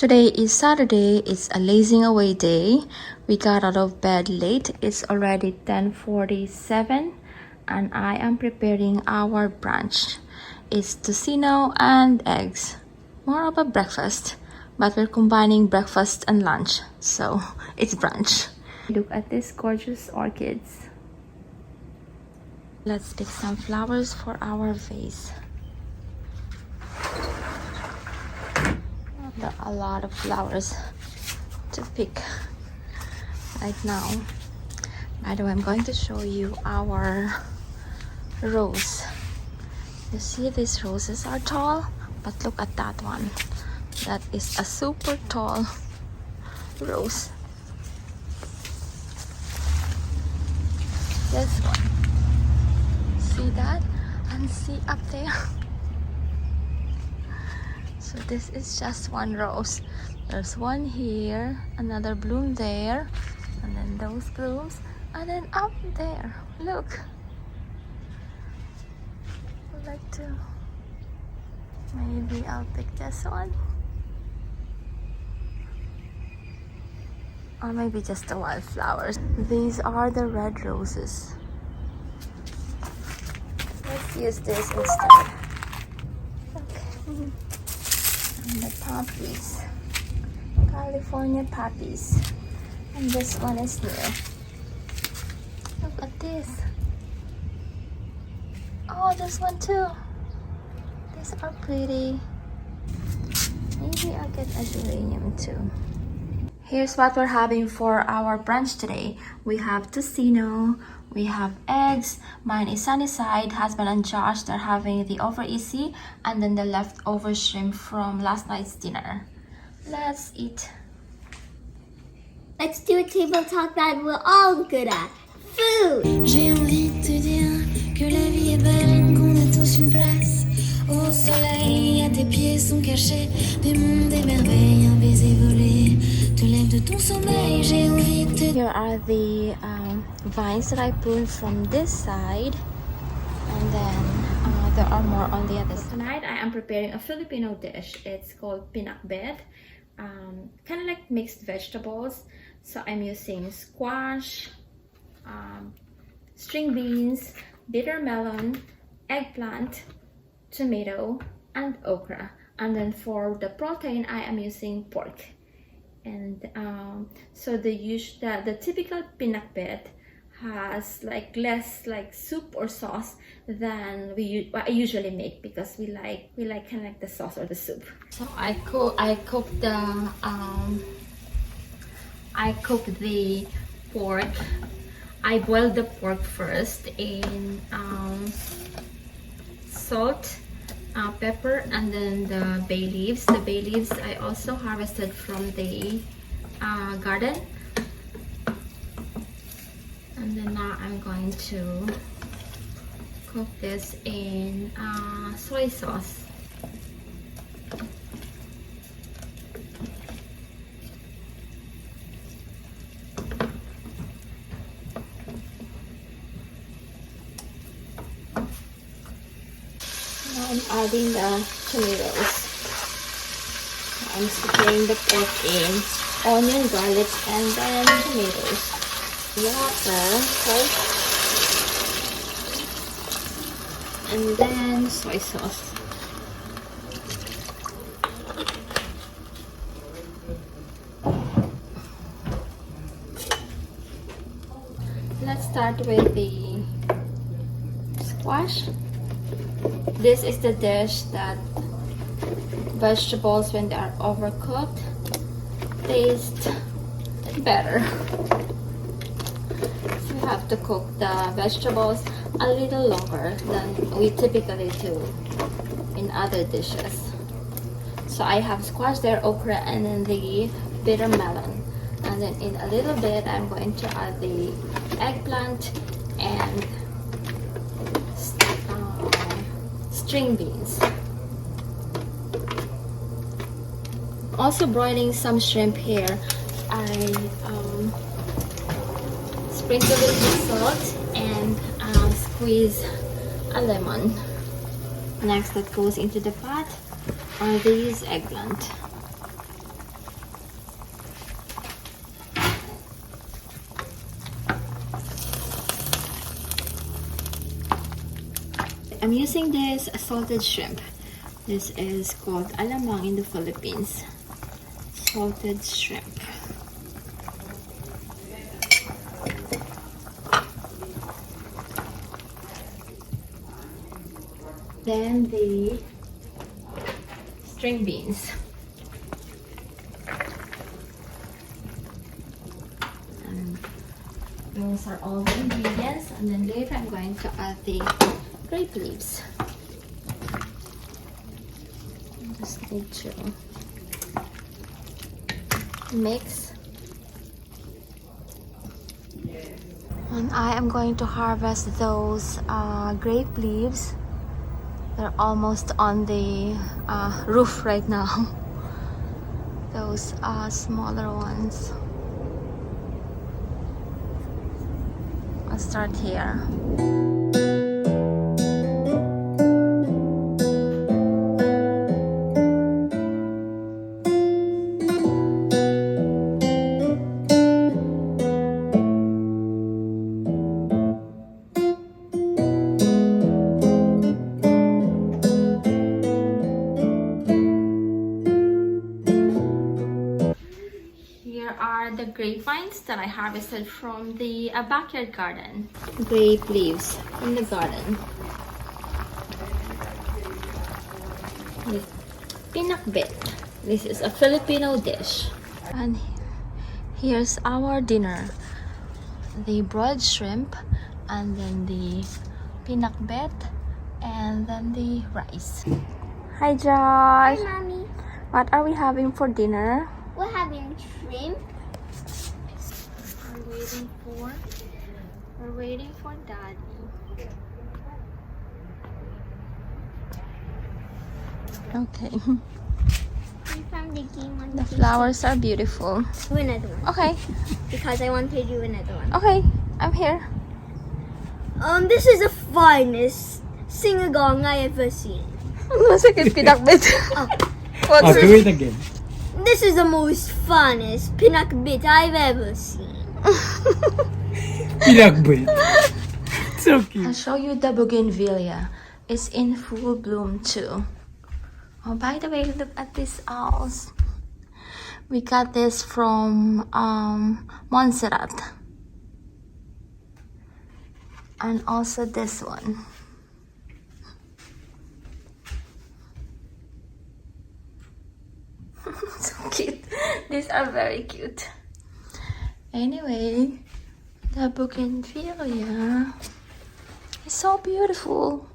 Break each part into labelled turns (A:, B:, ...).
A: Today is Saturday. It's a lazing away day. We got out of bed late. It's already 10:47 and I am preparing our brunch. It's tocino and eggs. More of a breakfast, but we're combining breakfast and lunch, so it's brunch. Look at these gorgeous orchids. Let's pick some flowers for our vase. There are a lot of flowers to pick right now. By the way, I'm going to show you our rose. You see, these roses are tall, but look at that one. That is a super tall rose. This one. See that? And see up there. So this is just one rose. There's one here, another bloom there, and then those blooms, and then up there. Look. I'd like to. Maybe I'll pick this one. Or maybe just the wildflowers. These are the red roses. Let's use this instead. Okay. And the poppies, California poppies, and this one is new. Look at this. Oh, this one too. These are pretty. Maybe I'll get a geranium too. Here's what we're having for our brunch today. We have tocino, we have eggs. Mine is sunny side. Husband and Josh, they're having the over easy, and then the leftover shrimp from last night's dinner. Let's eat.
B: Let's do a table talk that we're all good at. Food!
C: J'ai envie de te dire que la vie est belle, qu'on a tous une place au soleil, à tes pieds sont cachés des mondes, des merveilles, un baiser volé te lève de ton sommeil. J'ai envie de te
A: Here are the vines that I pruned from this side, and then there are more on the other side. Tonight I am preparing a Filipino dish. It's called Pinakbet. Kind of like mixed vegetables. So I'm using squash, string beans, bitter melon, eggplant, tomato, and okra. And then for the protein, I am using pork. And so the typical pinakbet has like less like soup or sauce than I usually make, because we like kind of like the sauce or the soup. So I cooked the pork. I boiled the pork first in salt, pepper, and then the bay leaves. The bay leaves I also harvested from the garden. And then now I'm going to cook this in soy sauce. Now I'm adding the tomatoes. I'm spraying the pork in onion, garlic, and then tomatoes. Water, salt, and then soy sauce. Let's start with the squash. This is the dish that vegetables, when they are overcooked, taste better. So we have to cook the vegetables a little longer than we typically do in other dishes. So I have squash there, okra, and then the bitter melon. And then in a little bit, I'm going to add the eggplant and string beans. Also broiling some shrimp here. I sprinkle it with salt and squeeze a lemon. Next that goes into the pot are these eggplant. I'm using this salted shrimp. This is called alamang in the Philippines. Salted shrimp. Then the string beans. And those are all the ingredients. And then later I'm going to add the grape leaves. Just need to mix. And I am going to harvest those grape leaves. They're almost on the roof right now. Those smaller ones. I'll start here. The grapevines that I harvested from the backyard garden. Grape leaves from the garden. With Pinakbet. This is a Filipino dish. And here's our dinner. The broiled shrimp, and then the Pinakbet, and then the rice. Hi Josh!
B: Hi, Mommy.
A: What are we having for dinner?
B: We're having shrimp.
A: We're waiting for Daddy. Okay.
B: We found the game on
A: The flowers are beautiful.
B: Do another one.
A: Okay.
B: Because I want to do another one.
A: Okay. I'm here.
B: This is the finest sing-along I ever seen.
A: Masakit pinakbit.
B: Oh.
D: Do it again.
B: This is the most funnest pinakbit I've ever seen.
D: Pinakbet. So cute.
A: I'll show you the bougainvillea. It's in full bloom too. Oh, by the way, look at this house. We got this from Montserrat. And also this one. So cute. These are very cute. Anyway, the bougainvillea is so beautiful.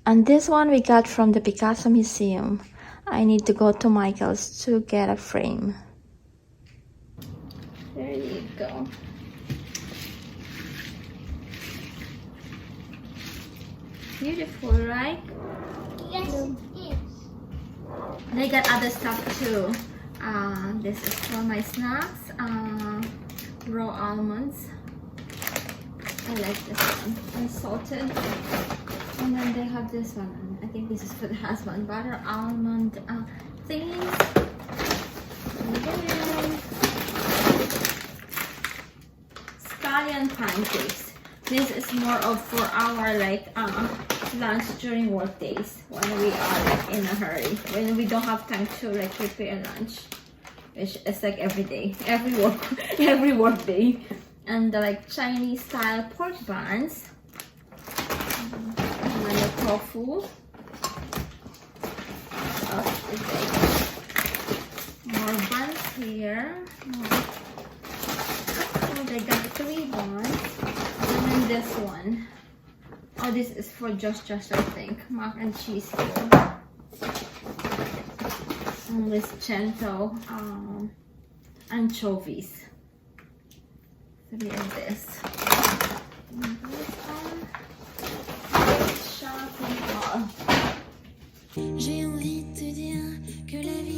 A: And this one we got from the Picasso Museum. I need to go to Michael's to get a frame. There you go. Beautiful, right?
B: Yes, it is.
A: And I got other stuff too. This is for my snacks. Raw almonds. I like this one. Unsalted. And then they have this one. I think this is for the husband. Butter almond things. And then scallion pancakes. This is more of for our lunch during work days when we are in a hurry, when we don't have time to prepare lunch, which is every day, every work day. And the Chinese style pork buns, and then the tofu. More buns here. Oh, they got 3 buns. And then this one. Oh, this is for just I think. Mac and cheese here. And this cento anchovies. 3 of this. And this one. Shopping haul.
C: J'ai envie de te dire que la vie